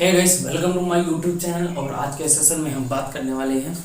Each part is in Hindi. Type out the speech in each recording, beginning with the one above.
Hey guys, welcome to my YouTube channel. और आज के सेशन में हम बात करने वाले हैं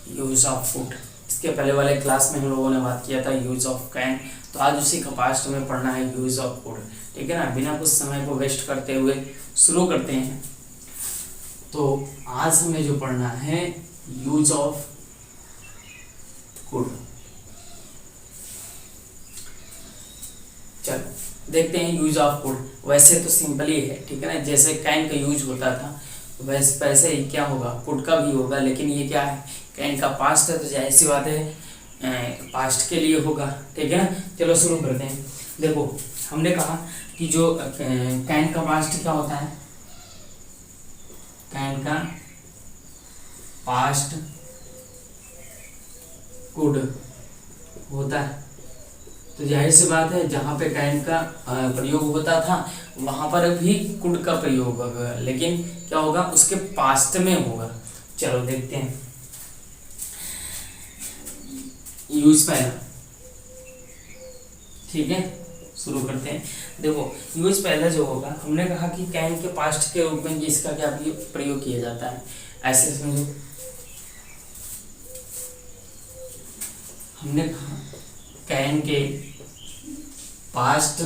यूज ऑफ फूड। इसके पहले वाले क्लास में हम लोगों ने बात किया था यूज ऑफ कैन, तो आज उसी का पास्ट में पढ़ना है यूज ऑफ फूड। ठीक है ना, बिना कुछ समय को वेस्ट करते हुए शुरू करते हैं। तो आज हमें जो पढ़ना है यूज ऑफ फूड। चलो देखते हैं यूज ऑफ फूड। वैसे तो सिंपल ही है, ठीक है ना, जैसे कैन का यूज होता था वैसे ही क्या होगा, फूड का भी होगा। लेकिन ये क्या है, कैन का पास्ट है तो जाहिर सी बात है पास्ट के लिए होगा। ठीक है ना, चलो शुरू करते हैं। देखो हमने कहा कि जो कैन का पास्ट क्या होता है, कैन का पास्ट कुड होता है। तो जाहिर सी बात है जहाँ पे कैन का प्रयोग होता था वहां पर भी कुड का प्रयोग होगा, लेकिन क्या होगा उसके पास्ट में होगा। चलो देखते हैं यूज पहला। ठीक है, शुरू करते हैं। देखो यूज पहला जो होगा, हमने कहा कि कैन के पास्ट के रूप में इसका क्या प्रयोग किया जाता है। ऐसे समझो, हमने कहा कैन के पास्ट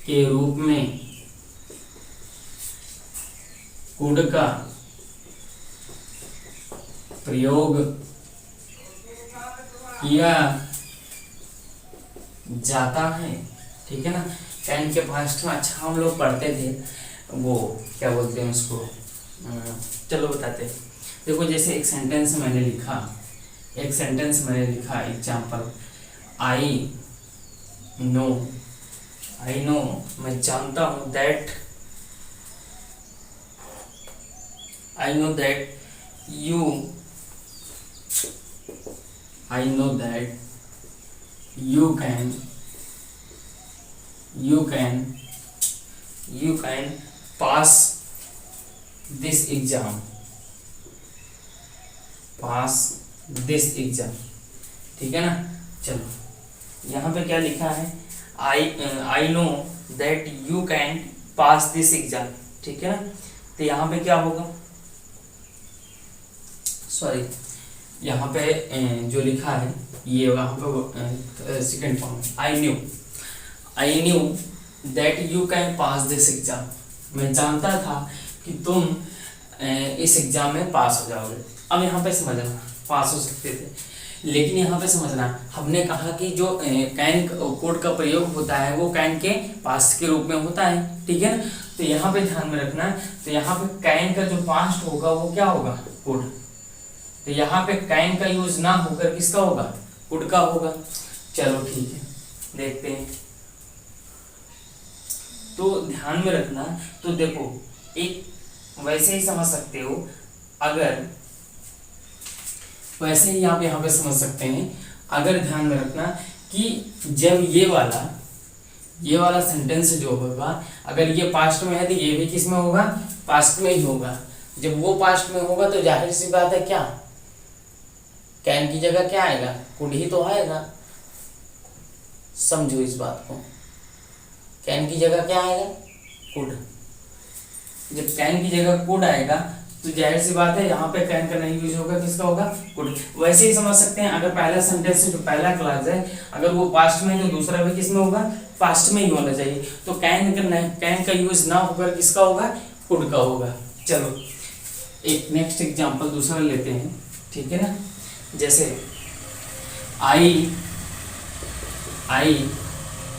के रूप में कुड का प्रयोग किया जाता है। ठीक है ना, कैन के पास्ट में अच्छा हम लोग पढ़ते थे, वो क्या बोलते हैं उसको, चलो बताते हैं। देखो जैसे एक सेंटेंस मैंने लिखा, एग्जाम्पल, आई नो, मैं जानता हूं that, I know that you can pass this exam, ठीक है ना। चलो यहाँ पे क्या लिखा है, I know that you can pass this exam. ठीक है ना, तो यहाँ पे क्या होगा, सॉरी यहाँ पे जो लिखा है ये वहाँ पे सेकेंड फॉर्म है, I knew that you can pass this exam. मैं जानता था कि तुम इस एग्जाम में पास हो जाओगे। अब यहाँ पे समझना, पास हो सकते थे, लेकिन यहाँ पे समझना, हमने कहा कि जो कैन कोड का प्रयोग होता है वो कैन के पास्ट के रूप में होता है। ठीक है ना, तो यहाँ पे ध्यान में रखना है। तो यहाँ पे कैन का जो पास्ट होगा वो क्या होगा, कोड। तो यहाँ पे कैन का यूज ना होकर किसका होगा, कुड का होगा। चलो ठीक है, देखते हैं। तो ध्यान में रखना। तो देखो एक वैसे ही समझ सकते हो, अगर वैसे ही आप यहाँ पे समझ सकते हैं, अगर ध्यान में रखना कि जब ये वाला सेंटेंस जो होगा, अगर ये पास्ट में है तो ये भी किस में होगा, पास्ट में ही होगा। जब वो पास्ट में होगा तो जाहिर सी बात है क्या, कैन की जगह क्या आएगा, कुड ही तो आएगा। समझो इस बात को, कैन की जगह क्या आएगा, कुड। जब कैन की जगह कुड आएगा तो जाहिर सी बात है यहाँ पे कैन का नहीं यूज होगा, किसका होगा, कुड। वैसे ही समझ सकते हैं, अगर पहला सेंटेंस जो पहला क्लास है अगर वो पास्ट में है तो दूसरा भी किसमें होगा, पास्ट में ही होना चाहिए। तो कैन का यूज ना होकर किसका होगा, कुड का होगा। चलो एक नेक्स्ट एग्जांपल दूसरा लेते हैं। ठीक है ना, जैसे I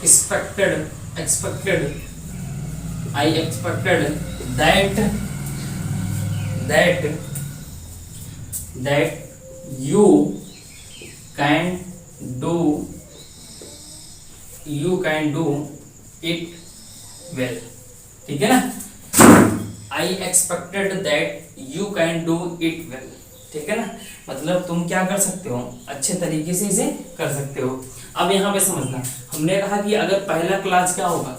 expected that you can do it well। ठीक है ना, I expected that you can do it well। ठीक है ना, मतलब तुम क्या कर सकते हो, अच्छे तरीके से इसे कर सकते हो। अब यहाँ पे समझना, हमने कहा कि अगर पहला क्लास क्या होगा,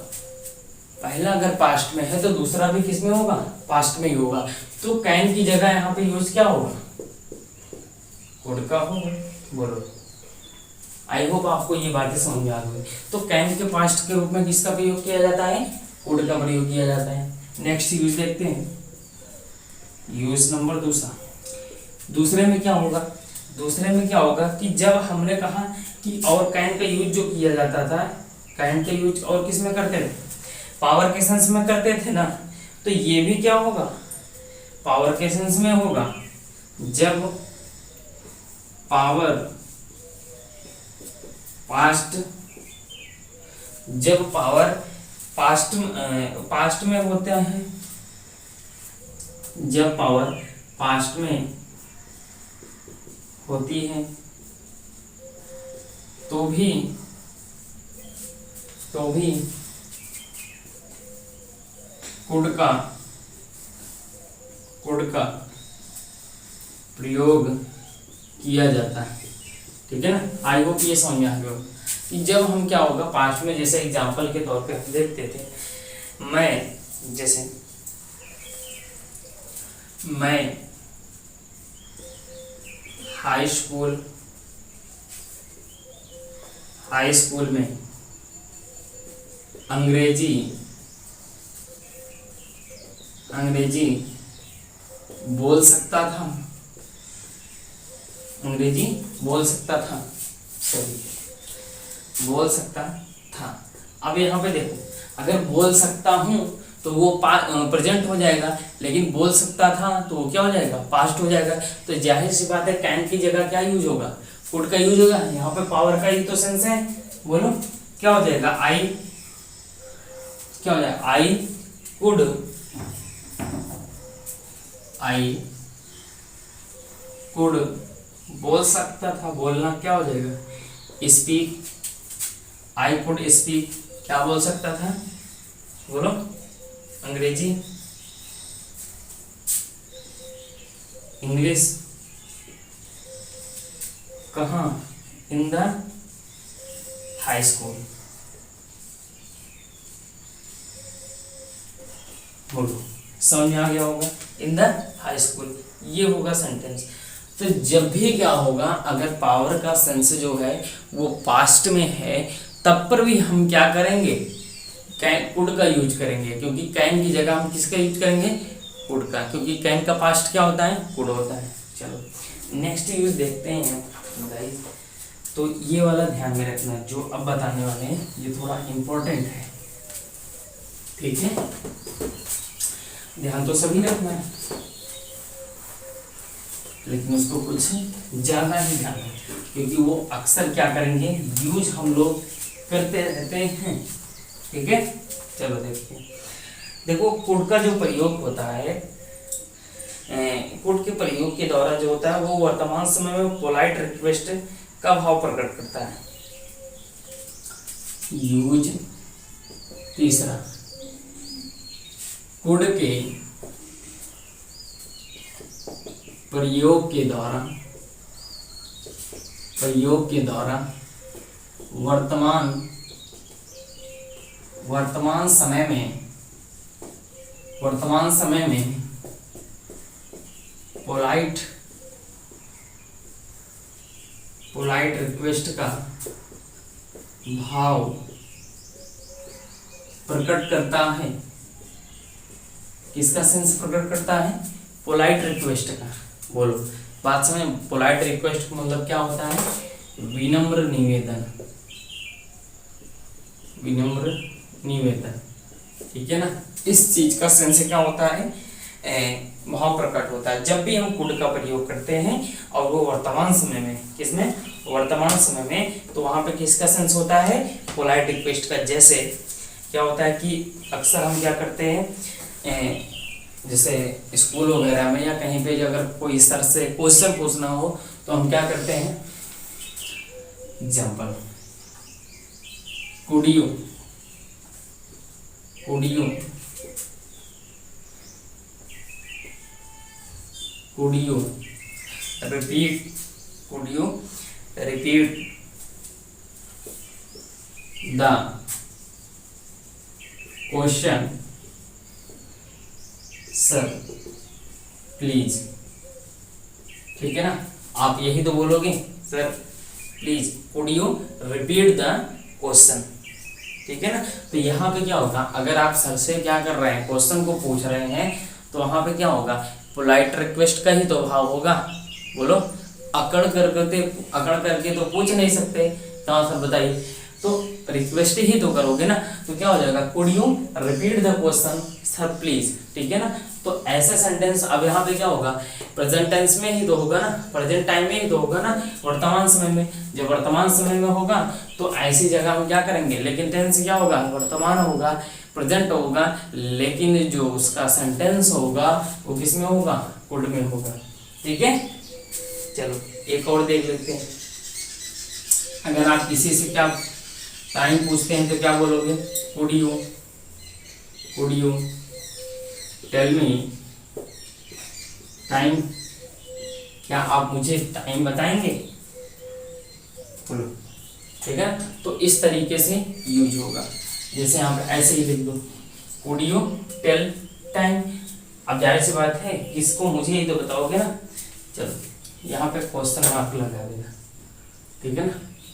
पहला अगर पास्ट में है तो दूसरा भी किस में होगा, पास्ट में ही होगा। तो कैन की जगह यहाँ पे यूज क्या होगा, कुड का होगा। बोलो, आई होप आपको ये बातें समझ में आ गई। तो कैन के पास्ट के रूप में किसका प्रयोग किया जाता है, कुड का प्रयोग किया जाता है। नेक्स्ट यूज देखते हैं, यूज नंबर दूसरे में क्या होगा, दूसरे में क्या होगा कि जब हमने कहा कि और कैन का यूज जो किया जाता था, कैन का यूज और किस में करते थे, पावर के सेंस में करते थे ना, तो ये भी क्या होगा, पावर के सेंस में होगा। जब पावर पास्ट, जब पावर पास्ट में होता है, जब पावर पास्ट में होती है तो भी कुड का प्रयोग किया जाता है। ठीक है ना, आई होप ये समझ में आ गया कि जब हम क्या होगा पास्ट में, जैसे एग्जांपल के तौर पे हम देखते थे, मैं हाई स्कूल में अंग्रेजी बोल सकता था, बोल सकता था। अब यहाँ पे देखो, अगर बोल सकता हूँ तो वो प्रेजेंट हो जाएगा, लेकिन बोल सकता था तो वो क्या हो जाएगा, पास्ट हो जाएगा। तो जाहिर सी बात है कैन की जगह क्या यूज होगा, कुड का यूज होगा। यहाँ पे पावर का ही तो सेंस है, बोलो क्या हो जाएगा, आई कुड बोल सकता था, बोलना क्या हो जाएगा, स्पीक, आई कुड स्पीक, क्या बोल सकता था, बोलो अंग्रेजी, इंग्लिश, कहाँ, इन द हाई स्कूल, बोलो समझ में आ गया होगा, इन द हाई स्कूल, ये होगा सेंटेंस। तो जब भी क्या होगा, अगर पावर का सेंस जो है वो पास्ट में है, तब पर भी हम क्या करेंगे, कैन कुड का यूज करेंगे, क्योंकि कैन की जगह हम किसका यूज करेंगे, कुड का, क्योंकि कैन का पास्ट क्या होता है, कुड होता है। चलो नेक्स्ट यूज देखते हैं गाइस। तो ये वाला ध्यान में रखना, जो अब बताने वाले हैं ये थोड़ा इम्पोर्टेंट है, ठीक है, ध्यान तो सभी रखना है, लेकिन उसको कुछ ज्यादा ही ध्यान है, क्योंकि वो अक्सर क्या करेंगे, यूज हम लोग करते रहते हैं। ठीक है, चलो देखते हैं। देखो कुड का जो प्रयोग होता है, कुड के प्रयोग के द्वारा जो होता है वो वर्तमान समय में पोलाइट रिक्वेस्ट का भाव प्रकट करता है। यूज तीसरा, कुड के प्रयोग के द्वारा वर्तमान समय में पोलाइट रिक्वेस्ट का भाव प्रकट करता है। किसका सेंस प्रकट करता है, पोलाइट रिक्वेस्ट का। बोलो बात समझ, पोलाइट रिक्वेस्ट का मतलब क्या होता है, विनम्र निवेदन, ठीक है ना। इस चीज का सेंस क्या होता है, भाव प्रकट होता है जब भी हम कुड का प्रयोग करते हैं, और वो वर्तमान समय में, किसमें, वर्तमान समय में, तो वहां पे किसका सेंस होता है, पोलाइट रिक्वेस्ट का। जैसे क्या होता है कि अक्सर हम क्या करते हैं, जैसे स्कूल वगैरह में या कहीं पे अगर कोई इस तरह से क्वेश्चन पूछना हो तो हम क्या करते हैं, example, could you repeat the question sir please, ठीक है ना। आप यही तो बोलोगे, sir please could you repeat the question, ठीक है ना। तो यहाँ पे क्या होगा, अगर आप सर से क्या कर रहे हैं, क्वेश्चन को पूछ रहे हैं, तो वहाँ पे क्या होगा, पोलाइट रिक्वेस्ट का ही तो भाव होगा। बोलो, अकड़ करके तो पूछ नहीं सकते, तो सर बताइए, तो रिक्वेस्ट ही तो करोगे ना। तो क्या हो जाएगा, could you repeat the question sir please, ठीक है ना। तो ऐसा सेंटेंस अब यहाँ पे क्या होगा, प्रेजेंट टेंस में ही तो होगा ना, प्रेजेंट टाइम में ही तो होगा ना, वर्तमान समय में। जब वर्तमान समय में होगा तो ऐसी जगह हम क्या करेंगे, लेकिन टेंस क्या होगा, वर्तमान होगा, प्रेजेंट होगा, लेकिन जो उसका सेंटेंस होगा वो किस में होगा, कुड में होगा, ठीक है। चलो एक और देख लेते हैं। अगर आप किसी से क्या टाइम पूछते हैं तो क्या बोलोगे, could you tell me time, क्या आप मुझे टाइम बताएंगे, बोलो, ठीक है। तो इस तरीके से यूज होगा, जैसे यहाँ पे ऐसे ही लिख दो, कुड यू टेल टाइम। अब जाहिर सी बात है, किसको, मुझे ही तो बताओगे ना। चलो यहाँ पे क्वेश्चन मार्क लगा देना, ठीक है ना,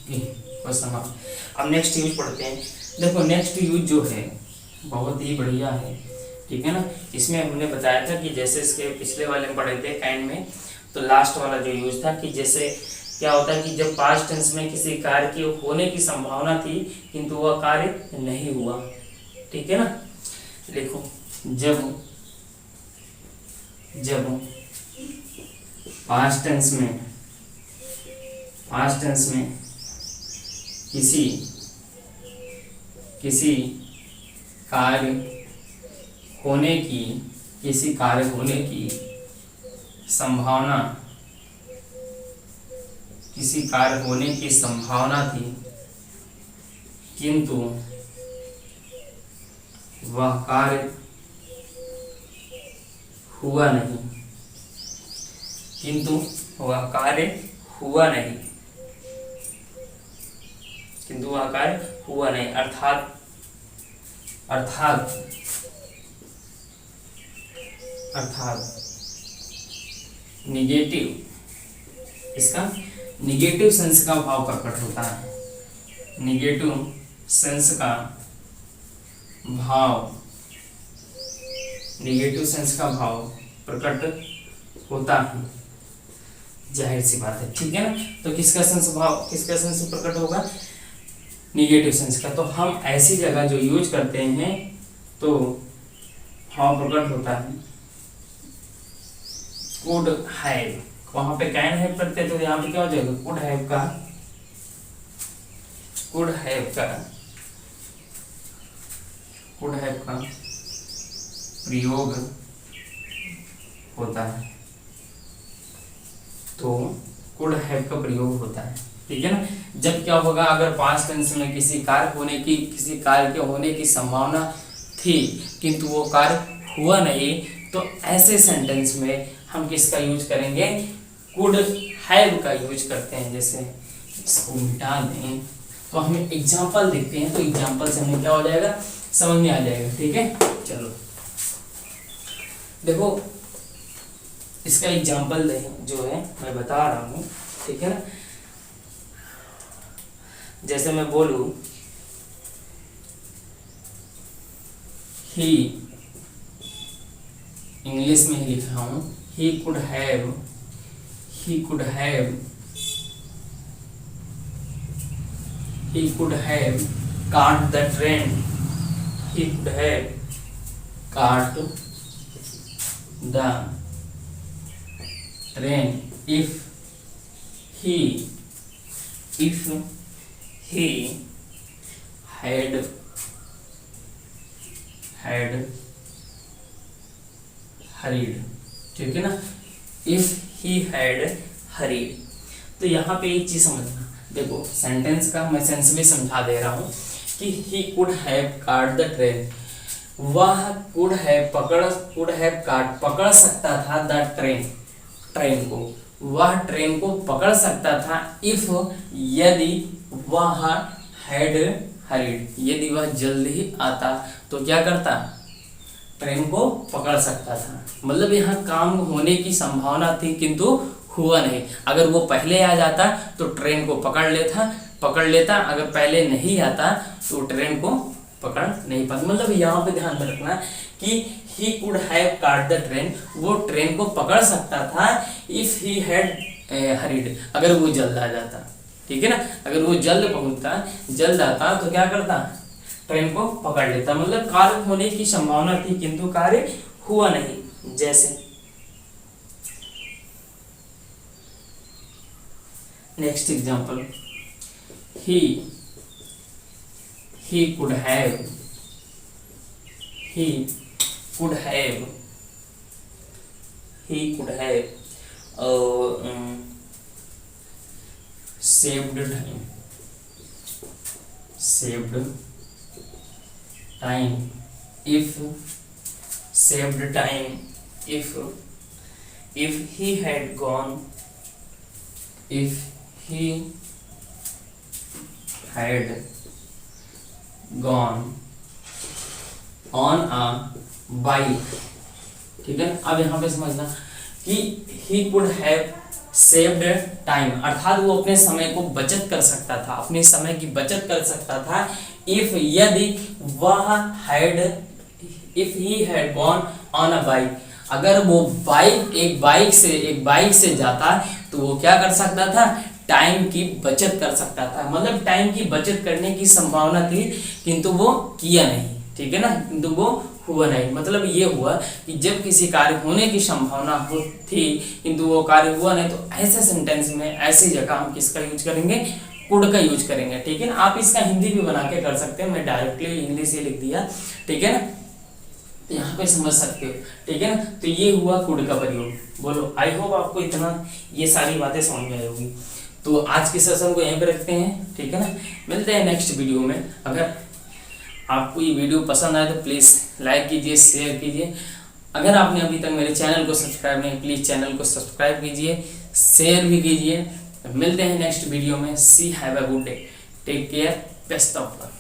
क्वेश्चन मार्क। अब नेक्स्ट यूज पढ़ते हैं। देखो नेक्स्ट यूज जो है बहुत ही बढ़िया है, ठीक है ना। इसमें हमने बताया था कि जैसे इसके पिछले वाले में पढ़े थे काइंड में, तो लास्ट वाला जो यूज था कि जैसे क्या होता है कि जब पास्ट टेंस में किसी कार्य के होने की संभावना थी किंतु वह कार्य नहीं हुआ, ठीक है ना। देखो जब पास्ट टेंस में किसी कार्य होने की संभावना, किसी कार्य होने की संभावना थी किंतु वह कार्य हुआ नहीं, अर्थात निगेटिव, इसका निगेटिव सेंस का भाव प्रकट होता है, निगेटिव सेंस का भाव प्रकट होता है, जाहिर सी बात है, ठीक है ना। तो किसका सेंस प्रकट होगा, निगेटिव सेंस का। तो हम ऐसी जगह जो यूज करते हैं तो भाव प्रकट होता है, कुड हैव, वहां पे कैन हैव करते तो यहाँ पे क्या हो जाएगा, कुड हैव का प्रयोग होता है, तो कुड हैव का प्रयोग होता है, ठीक है ना। जब क्या होगा, अगर पास्ट टेंस में किसी कार्य के होने की संभावना थी किंतु वो कार्य हुआ नहीं, तो ऐसे सेंटेंस में हम किसका यूज करेंगे, कुड हैव का यूज करते हैं। जैसे इसको मिटा दें तो हमें एग्जांपल देखते हैं, तो एग्जांपल से हमें क्या हो जाएगा, समझ में आ जाएगा, ठीक है। चलो देखो इसका एग्जांपल जो है मैं बता रहा हूँ, ठीक है ना। जैसे मैं बोलूं ही, इंग्लिश में ही लिखा हूं, he could have caught the train, if he had hurried, ठीक है ना, if he had hurried। तो यहाँ पे एक चीज समझना, देखो सेंटेंस का मैं सेंस भी समझा दे रहा हूँ कि he could have caught the train, वह could have पकड़ सकता था the ट्रेन को, वह ट्रेन को पकड़ सकता था if यदि वह had hurried, यदि वह जल्द ही आता तो क्या करता, ट्रेन को पकड़ सकता था। मतलब यहाँ काम होने की संभावना थी किंतु हुआ नहीं। अगर वो पहले आ जाता तो ट्रेन को पकड़ लेता, अगर पहले नहीं आता तो ट्रेन को पकड़ नहीं पाता। मतलब यहाँ पे ध्यान रखना कि he could have caught the train, वो ट्रेन को पकड़ सकता था इफ ही हैड हरीड, अगर वो जल्द आ जाता, ठीक है ना। अगर वो जल्द आता तो क्या करता, ट्रेन को पकड़ लेता। मतलब कार्य होने की संभावना थी किंतु कार्य हुआ नहीं। जैसे next example, he could have saved time if he had gone on a bike, ठीक है। अब यहाँ पे समझना कि he could have saved time, अर्थात वो अपने समय को बचत कर सकता था, अपने समय की बचत कर सकता था if यदि वह if he had gone on a bike, अगर वो एक बाइक से जाता तो वो क्या कर सकता था, टाइम की बचत कर सकता था। मतलब टाइम की बचत करने की संभावना थी किंतु वो किया नहीं, ठीक है ना, किंतु वो हुआ नहीं। मतलब ये हुआ कि जब किसी कार्य होने की संभावना थी किंतु वो कार्य हुआ नहीं, तो ऐसे सेंटेंस में ऐसी जगह हम किसका यूज करेंगे, कुड का यूज करेंगे, ठीक है ना। आप इसका हिंदी भी बना के कर सकते हैं, मैं डायरेक्टली इंग्लिश ही लिख दिया, ठीक है ना, तो यहाँ पे समझ सकते हो, ठीक है ना। तो ये हुआ कुड का प्रयोग। बोलो, आई होप आपको इतना ये सारी बातें समझ में आई होगी। तो आज के सेशन को यहीं पे रखते हैं, ठीक है ना। मिलते हैं नेक्स्ट वीडियो में। अगर आपको ये वीडियो पसंद आए तो प्लीज़ लाइक कीजिए, शेयर कीजिए। अगर आपने अभी तक मेरे चैनल को सब्सक्राइब नहीं, प्लीज़ चैनल को सब्सक्राइब कीजिए, शेयर भी कीजिए। मिलते हैं नेक्स्ट वीडियो में। See have a good day, take care, best of luck.